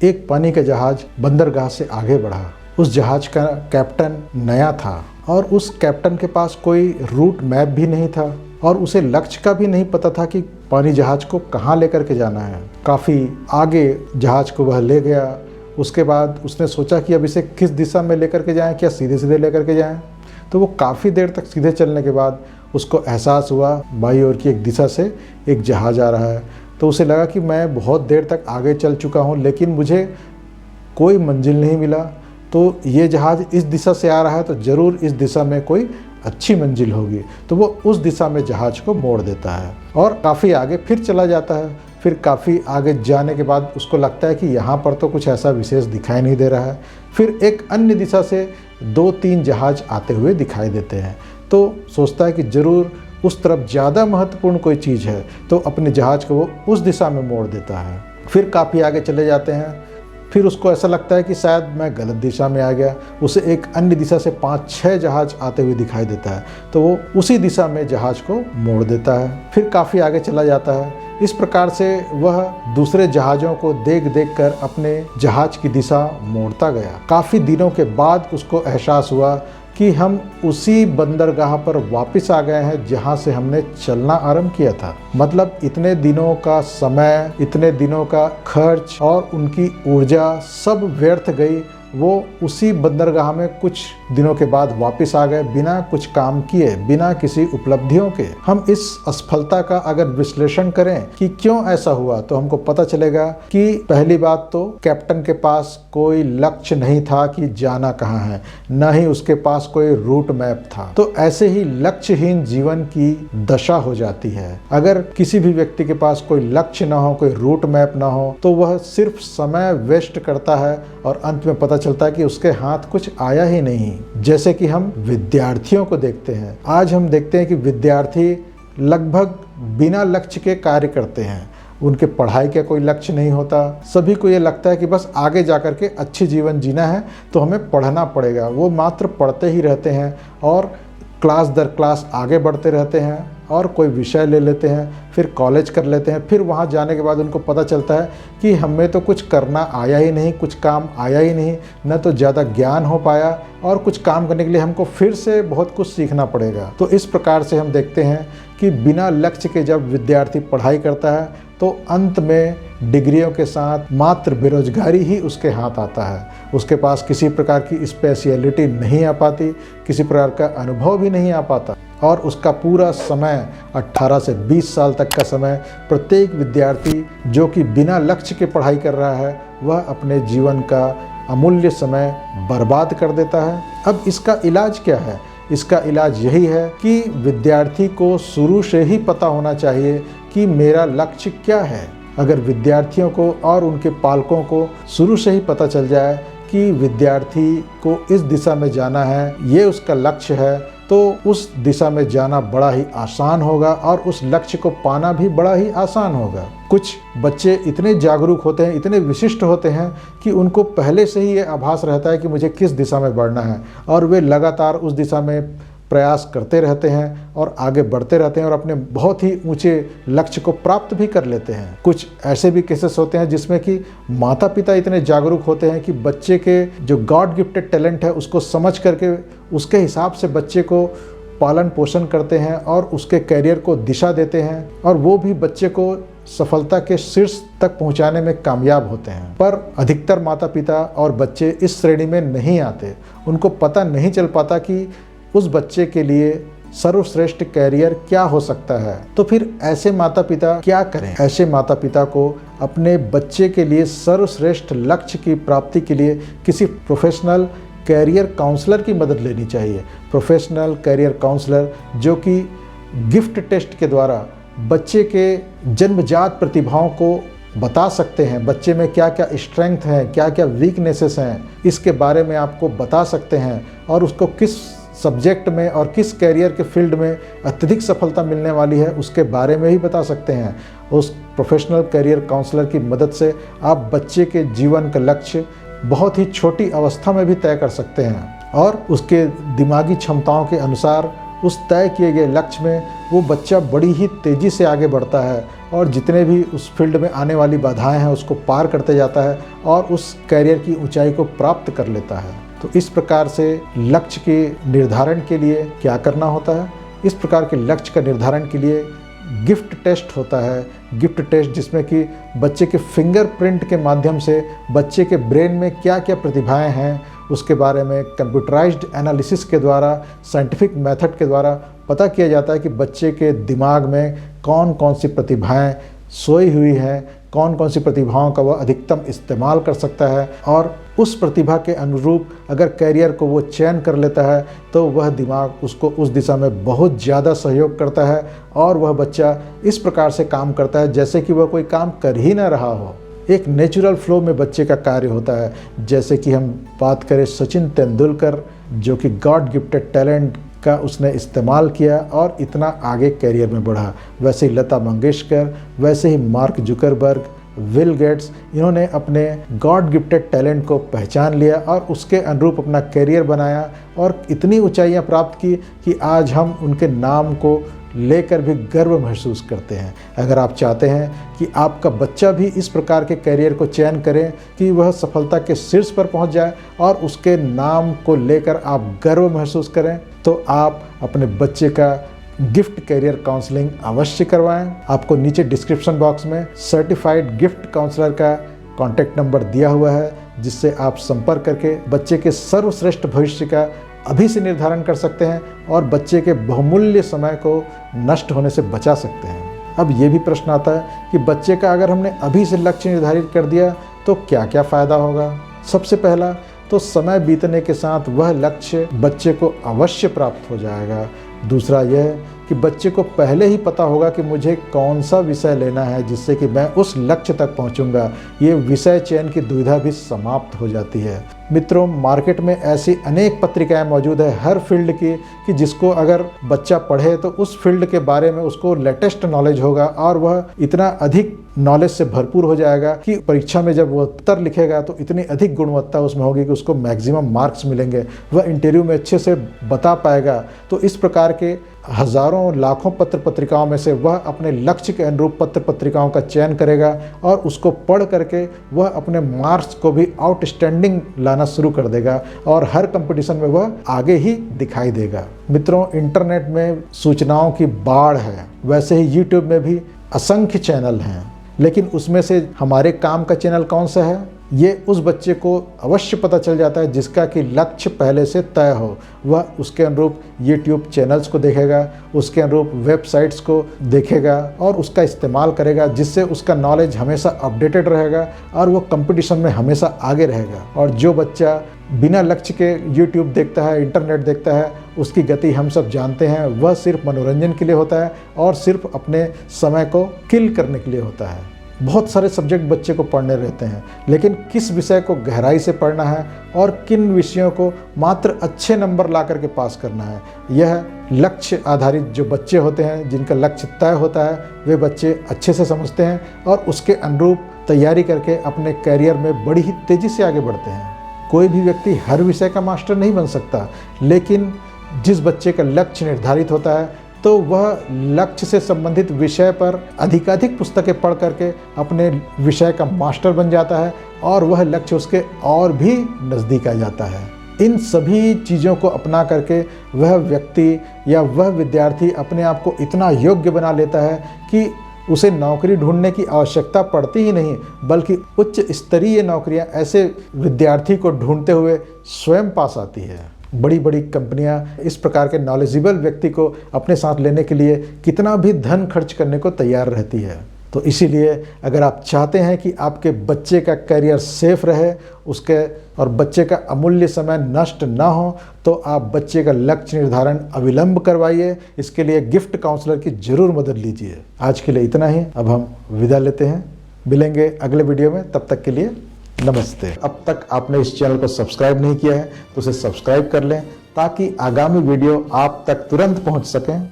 एक पानी का जहाज बंदरगाह से आगे बढ़ा। उस जहाज का कैप्टन नया था और उस कैप्टन के पास कोई रूट मैप भी नहीं था और उसे लक्ष्य का भी नहीं पता था कि पानी जहाज को कहाँ लेकर के जाना है। काफ़ी आगे जहाज को वह ले गया। उसके बाद उसने सोचा कि अब इसे किस दिशा में लेकर के जाएं, क्या सीधे सीधे लेकर के जाएं। तो वो काफ़ी देर तक सीधे चलने के बाद उसको एहसास हुआ बाई ओर की एक दिशा से एक जहाज़ आ रहा है। तो उसे लगा कि मैं बहुत देर तक आगे चल चुका हूँ लेकिन मुझे कोई मंजिल नहीं मिला। तो ये जहाज़ इस दिशा से आ रहा है तो ज़रूर इस दिशा में कोई अच्छी मंजिल होगी। तो वो उस दिशा में जहाज़ को मोड़ देता है और काफ़ी आगे फिर चला जाता है। फिर काफ़ी आगे जाने के बाद उसको लगता है कि यहाँ पर तो कुछ ऐसा विशेष दिखाई नहीं दे रहा है। फिर एक अन्य दिशा से 2-3 जहाज़ आते हुए दिखाई देते हैं। तो सोचता है कि ज़रूर उस तरफ ज़्यादा महत्वपूर्ण कोई चीज़ है, तो अपने जहाज़ को वो उस दिशा में मोड़ देता है। फिर काफ़ी आगे चले जाते हैं। फिर उसको ऐसा लगता है कि शायद मैं गलत दिशा में आ गया। उसे एक अन्य दिशा से 5-6 जहाज़ आते हुए दिखाई देता है, तो वो उसी दिशा में जहाज़ को मोड़ देता है। फिर काफ़ी आगे चला जाता है। इस प्रकार से वह दूसरे जहाज़ों को देख देख कर अपने जहाज़ की दिशा मोड़ता गया। काफ़ी दिनों के बाद उसको एहसास हुआ कि हम उसी बंदरगाह पर वापस आ गए हैं जहां से हमने चलना आरंभ किया था। मतलब इतने दिनों का समय, इतने दिनों का खर्च और उनकी ऊर्जा सब व्यर्थ गई। वो उसी बंदरगाह में कुछ दिनों के बाद वापस आ गए बिना कुछ काम किए, बिना किसी उपलब्धियों के। हम इस असफलता का अगर विश्लेषण करें कि क्यों ऐसा हुआ तो हमको पता चलेगा कि पहली बात तो कैप्टन के पास कोई लक्ष्य नहीं था कि जाना कहाँ है, न ही उसके पास कोई रूट मैप था। तो ऐसे ही लक्ष्यहीन जीवन की दशा हो जाती है। अगर किसी भी व्यक्ति के पास कोई लक्ष्य ना हो, कोई रूट मैप ना हो, तो वह सिर्फ समय वेस्ट करता है और अंत में पता चलता है कि उसके हाथ कुछ आया ही नहीं। जैसे कि हम विद्यार्थियों को देखते हैं। आज हम देखते हैं कि विद्यार्थी लगभग बिना लक्ष्य के कार्य करते हैं। उनके पढ़ाई का कोई लक्ष्य नहीं होता। सभी को ये लगता है कि बस आगे जाकर के अच्छी जीवन जीना है तो हमें पढ़ना पड़ेगा। वो मात्र पढ़ते ही रहते हैं और क्लास दर क्लास आगे बढ़ते रहते हैं और कोई विषय ले लेते हैं, फिर कॉलेज कर लेते हैं। फिर वहाँ जाने के बाद उनको पता चलता है कि हमें तो कुछ करना आया ही नहीं, कुछ काम आया ही नहीं, न तो ज़्यादा ज्ञान हो पाया और कुछ काम करने के लिए हमको फिर से बहुत कुछ सीखना पड़ेगा। तो इस प्रकार से हम देखते हैं कि बिना लक्ष्य के जब विद्यार्थी पढ़ाई करता है तो अंत में डिग्रियों के साथ मात्र बेरोजगारी ही उसके हाथ आता है। उसके पास किसी प्रकार की स्पेशलिटी नहीं आ पाती, किसी प्रकार का अनुभव भी नहीं आ पाता और उसका पूरा समय 18 से 20 साल तक का समय प्रत्येक विद्यार्थी जो कि बिना लक्ष्य के पढ़ाई कर रहा है वह अपने जीवन का अमूल्य समय बर्बाद कर देता है। अब इसका इलाज क्या है? इसका इलाज यही है कि विद्यार्थी को शुरू से ही पता होना चाहिए कि मेरा लक्ष्य क्या है। अगर विद्यार्थियों को और उनके पालकों को शुरू से ही पता चल जाए कि विद्यार्थी को इस दिशा में जाना है, ये उसका लक्ष्य है, तो उस दिशा में जाना बड़ा ही आसान होगा और उस लक्ष्य को पाना भी बड़ा ही आसान होगा। कुछ बच्चे इतने जागरूक होते हैं, इतने विशिष्ट होते हैं कि उनको पहले से ही ये आभास रहता है कि मुझे किस दिशा में बढ़ना है और वे लगातार उस दिशा में प्रयास करते रहते हैं और आगे बढ़ते रहते हैं और अपने बहुत ही ऊंचे लक्ष्य को प्राप्त भी कर लेते हैं। कुछ ऐसे भी केसेस होते हैं जिसमें कि माता पिता इतने जागरूक होते हैं कि बच्चे के जो गॉड गिफ्टेड टैलेंट है उसको समझ करके उसके हिसाब से बच्चे को पालन पोषण करते हैं और उसके करियर को दिशा देते हैं और वो भी बच्चे को सफलता के शीर्ष तक पहुंचाने में कामयाब होते हैं। पर अधिकतर माता पिता और बच्चे इस श्रेणी में नहीं आते। उनको पता नहीं चल पाता कि उस बच्चे के लिए सर्वश्रेष्ठ कैरियर क्या हो सकता है। तो फिर ऐसे माता पिता क्या करें? ऐसे माता पिता को अपने बच्चे के लिए सर्वश्रेष्ठ लक्ष्य की प्राप्ति के लिए किसी प्रोफेशनल कैरियर काउंसलर की मदद लेनी चाहिए। प्रोफेशनल कैरियर काउंसलर जो कि गिफ्ट टेस्ट के द्वारा बच्चे के जन्मजात प्रतिभाओं को बता सकते हैं। बच्चे में क्या क्या स्ट्रेंथ है, क्या क्या वीकनेसेस हैं, इसके बारे में आपको बता सकते हैं और उसको किस सब्जेक्ट में और किस कैरियर के फील्ड में अत्यधिक सफलता मिलने वाली है उसके बारे में ही बता सकते हैं। उस प्रोफेशनल कैरियर काउंसलर की मदद से आप बच्चे के जीवन का लक्ष्य बहुत ही छोटी अवस्था में भी तय कर सकते हैं और उसके दिमागी क्षमताओं के अनुसार उस तय किए गए लक्ष्य में वो बच्चा बड़ी ही तेज़ी से आगे बढ़ता है और जितने भी उस फील्ड में आने वाली बाधाएं हैं उसको पार करते जाता है और उस कैरियर की ऊंचाई को प्राप्त कर लेता है। तो इस प्रकार से लक्ष्य के निर्धारण के लिए क्या करना होता है? इस प्रकार के लक्ष्य का निर्धारण के लिए गिफ्ट टेस्ट होता है। गिफ्ट टेस्ट जिसमें कि बच्चे के फिंगरप्रिंट के माध्यम से बच्चे के ब्रेन में क्या क्या प्रतिभाएं हैं उसके बारे में कंप्यूटराइज्ड एनालिसिस के द्वारा, साइंटिफिक मेथड के द्वारा पता किया जाता है कि बच्चे के दिमाग में कौन कौन सी प्रतिभाएं सोई हुई हैं, कौन कौन सी प्रतिभाओं का वह अधिकतम इस्तेमाल कर सकता है और उस प्रतिभा के अनुरूप अगर कैरियर को वो चयन कर लेता है तो वह दिमाग उसको उस दिशा में बहुत ज़्यादा सहयोग करता है और वह बच्चा इस प्रकार से काम करता है जैसे कि वह कोई काम कर ही ना रहा हो। एक नेचुरल फ्लो में बच्चे का कार्य होता है। जैसे कि हम बात करें सचिन तेंदुलकर, जो कि गॉड गिफ्टेड टैलेंट का उसने इस्तेमाल किया और इतना आगे कैरियर में बढ़ा। वैसे ही लता मंगेशकर, वैसे ही मार्क जुकरबर्ग, बिल गेट्स, इन्होंने अपने गॉड गिफ्टेड टैलेंट को पहचान लिया और उसके अनुरूप अपना कैरियर बनाया और इतनी ऊंचाइयां प्राप्त की कि आज हम उनके नाम को लेकर भी गर्व महसूस करते हैं। अगर आप चाहते हैं कि आपका बच्चा भी इस प्रकार के कैरियर को चयन करें कि वह सफलता के शीर्ष पर पहुंच जाए और उसके नाम को लेकर आप गर्व महसूस करें, तो आप अपने बच्चे का गिफ्ट कैरियर काउंसलिंग अवश्य करवाएं। आपको नीचे डिस्क्रिप्शन बॉक्स में सर्टिफाइड गिफ्ट काउंसलर का कॉन्टैक्ट नंबर दिया हुआ है, जिससे आप संपर्क करके बच्चे के सर्वश्रेष्ठ भविष्य का अभी से निर्धारण कर सकते हैं और बच्चे के बहुमूल्य समय को नष्ट होने से बचा सकते हैं। अब ये भी प्रश्न आता है कि बच्चे का अगर हमने अभी से लक्ष्य निर्धारित कर दिया तो क्या क्या फ़ायदा होगा? सबसे पहला तो समय बीतने के साथ वह लक्ष्य बच्चे को अवश्य प्राप्त हो जाएगा। दूसरा यह कि बच्चे को पहले ही पता होगा कि मुझे कौन सा विषय लेना है जिससे कि मैं उस लक्ष्य तक पहुंचूंगा। ये विषय चयन की दुविधा भी समाप्त हो जाती है। मित्रों, मार्केट में ऐसी अनेक पत्रिकाएं मौजूद है हर फील्ड की कि जिसको अगर बच्चा पढ़े तो उस फील्ड के बारे में उसको लेटेस्ट नॉलेज होगा और वह इतना अधिक नॉलेज से भरपूर हो जाएगा कि परीक्षा में जब वह उत्तर लिखेगा तो इतनी अधिक गुणवत्ता उसमें होगी कि उसको मैक्सिमम मार्क्स मिलेंगे, वह इंटरव्यू में अच्छे से बता पाएगा। तो इस प्रकार के हजारों लाखों पत्र पत्रिकाओं में से वह अपने लक्ष्य के अनुरूप पत्र पत्रिकाओं का चयन करेगा और उसको पढ़ करके वह अपने मार्क्स को भी आउटस्टैंडिंग लाना शुरू कर देगा और हर कंपटीशन में वह आगे ही दिखाई देगा। मित्रों, इंटरनेट में सूचनाओं की बाढ़ है, वैसे ही यूट्यूब में भी असंख्य चैनल हैं, लेकिन उसमें से हमारे काम का चैनल कौन सा है, ये उस बच्चे को अवश्य पता चल जाता है जिसका कि लक्ष्य पहले से तय हो। वह उसके अनुरूप यूट्यूब चैनल्स को देखेगा, उसके अनुरूप वेबसाइट्स को देखेगा और उसका इस्तेमाल करेगा, जिससे उसका नॉलेज हमेशा अपडेटेड रहेगा और वो कंपटीशन में हमेशा आगे रहेगा। और जो बच्चा बिना लक्ष्य के यूट्यूब देखता है, इंटरनेट देखता है, उसकी गति हम सब जानते हैं, वह सिर्फ मनोरंजन के लिए होता है और सिर्फ अपने समय को किल करने के लिए होता है। बहुत सारे सब्जेक्ट बच्चे को पढ़ने रहते हैं, लेकिन किस विषय को गहराई से पढ़ना है और किन विषयों को मात्र अच्छे नंबर ला करके पास करना है, यह लक्ष्य आधारित जो बच्चे होते हैं, जिनका लक्ष्य तय होता है, वे बच्चे अच्छे से समझते हैं और उसके अनुरूप तैयारी करके अपने कैरियर में बड़ी ही तेज़ी से आगे बढ़ते हैं। कोई भी व्यक्ति हर विषय का मास्टर नहीं बन सकता, लेकिन जिस बच्चे का लक्ष्य निर्धारित होता है तो वह लक्ष्य से संबंधित विषय पर अधिकाधिक पुस्तकें पढ़ करके अपने विषय का मास्टर बन जाता है और वह लक्ष्य उसके और भी नज़दीक आ जाता है। इन सभी चीज़ों को अपना करके वह व्यक्ति या वह विद्यार्थी अपने आप को इतना योग्य बना लेता है कि उसे नौकरी ढूंढने की आवश्यकता पड़ती ही नहीं, बल्कि उच्च स्तरीय नौकरियां ऐसे विद्यार्थी को ढूंढते हुए स्वयं पास आती है। बड़ी बड़ी कंपनियां इस प्रकार के नॉलेजेबल व्यक्ति को अपने साथ लेने के लिए कितना भी धन खर्च करने को तैयार रहती है। तो इसीलिए अगर आप चाहते हैं कि आपके बच्चे का करियर सेफ रहे, उसके और बच्चे का अमूल्य समय नष्ट ना हो, तो आप बच्चे का लक्ष्य निर्धारण अविलंब करवाइए। इसके लिए गिफ्ट काउंसलर की जरूर मदद लीजिए। आज के लिए इतना ही, अब हम विदा लेते हैं, मिलेंगे अगले वीडियो में, तब तक के लिए नमस्ते। अब तक आपने इस चैनल को सब्सक्राइब नहीं किया है तो उसे सब्सक्राइब कर लें ताकि आगामी वीडियो आप तक तुरंत पहुंच सकें।